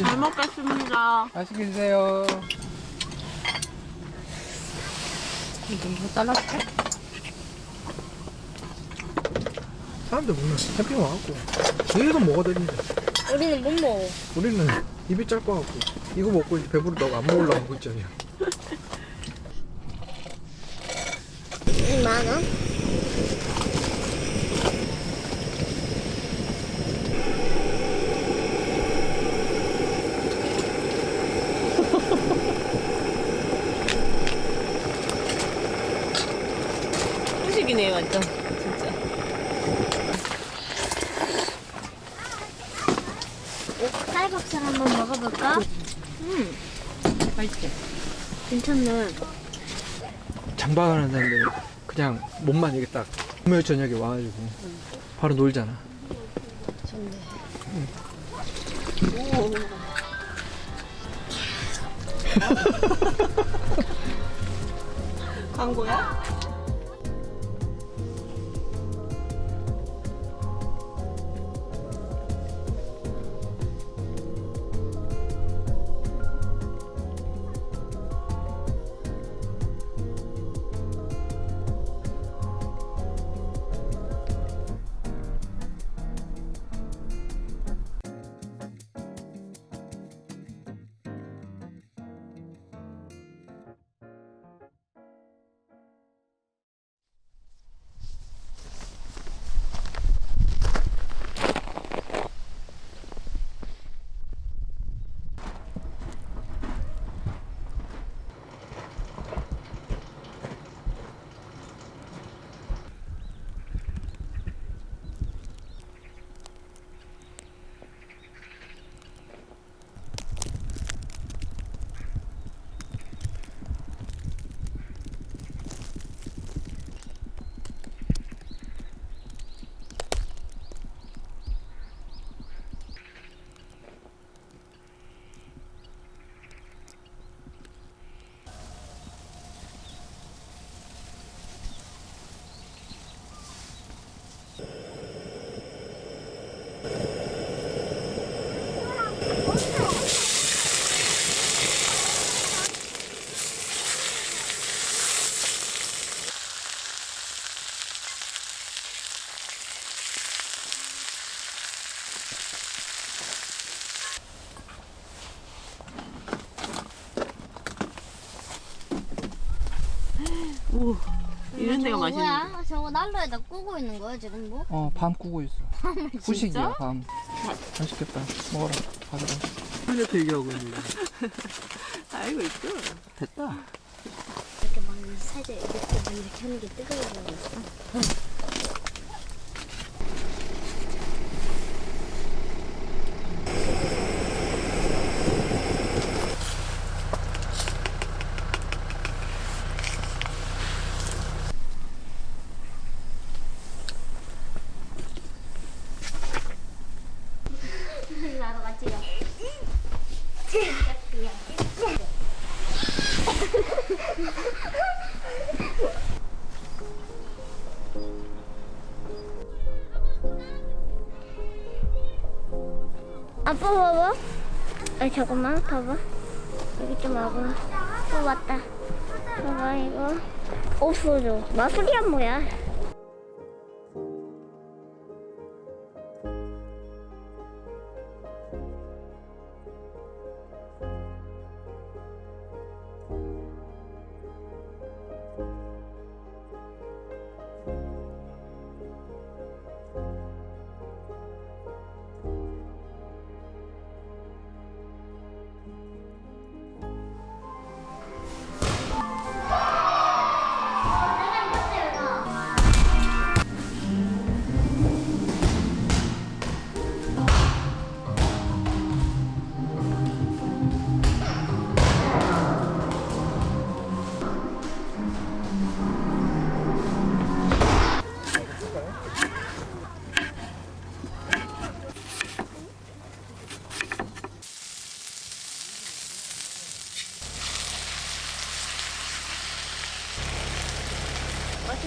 잘 먹겠습니다. 맛있게 드세요. 뭐 잘라줄게. 사람들 보면 캠핑 와갖고 계속 먹어야 되는데 우리는 못 먹어. 우리는 입이 짧아갖고 이거 먹고 이제 배부르다고 안 먹으려고 하고 있잖아요. 2만원? 후식이네 완전 진짜. 쌀밥살 한번 먹어볼까? 맛있지? 괜찮네. 장박하는 사람들 그냥 몸만 이렇게 딱 금요일 저녁에 와가지고 바로 놀잖아. 좋네. 광고야? 오, 이런 데가 맛있네. 뭐야? 저거 난로에다 꾸고 있는 거야 지금 뭐? 밤 꾸고 있어. 후식이야 밤. 맛있겠다. 먹어라. 가져가. 혼자 얘기하고 있는데. 알고 있죠? 됐다. 이렇게 막 살짝 이렇게 하는 게 뜨거워져. 나도 같이 가. 아빠 봐봐. 아 잠깐만 봐봐. 여기 좀 와봐. 맞다. 봐봐 이거 없어져. 마술이야 뭐야?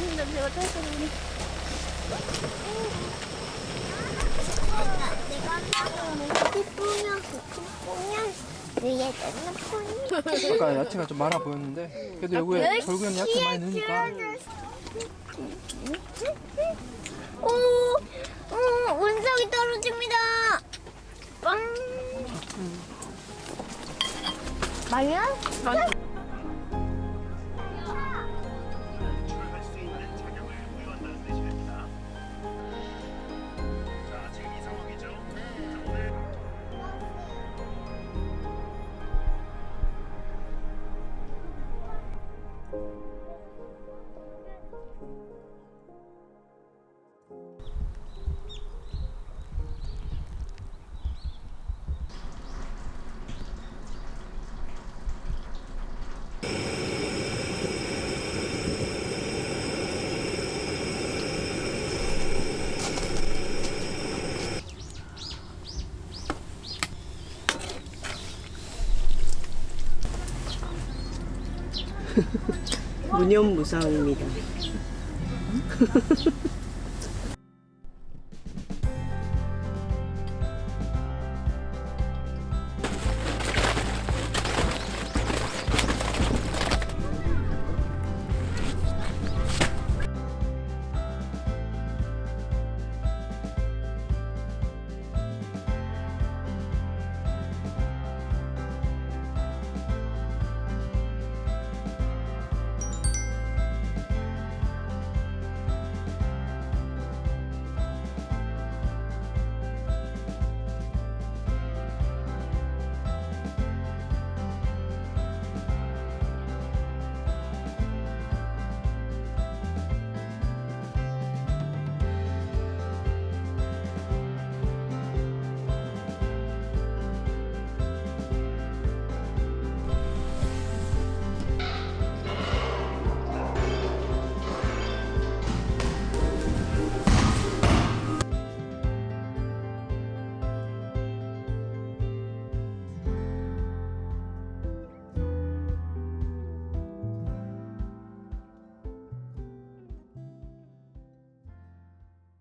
맛있는 냄새가 찰떡 우리. 내가 한번 뽕이야. 위에 뽕이야. 아까 야채가 좀 많아 보였는데 그래도 여기에 결국엔 야채 많이 넣으니까 오, 운석이 떨어집니다. 빵. 맞냐? 출발할 수 있는 자격을 부여한다는 뜻이 됩니다. 자, 지금 이 상황이죠. 자, 오늘 무념무상입니다.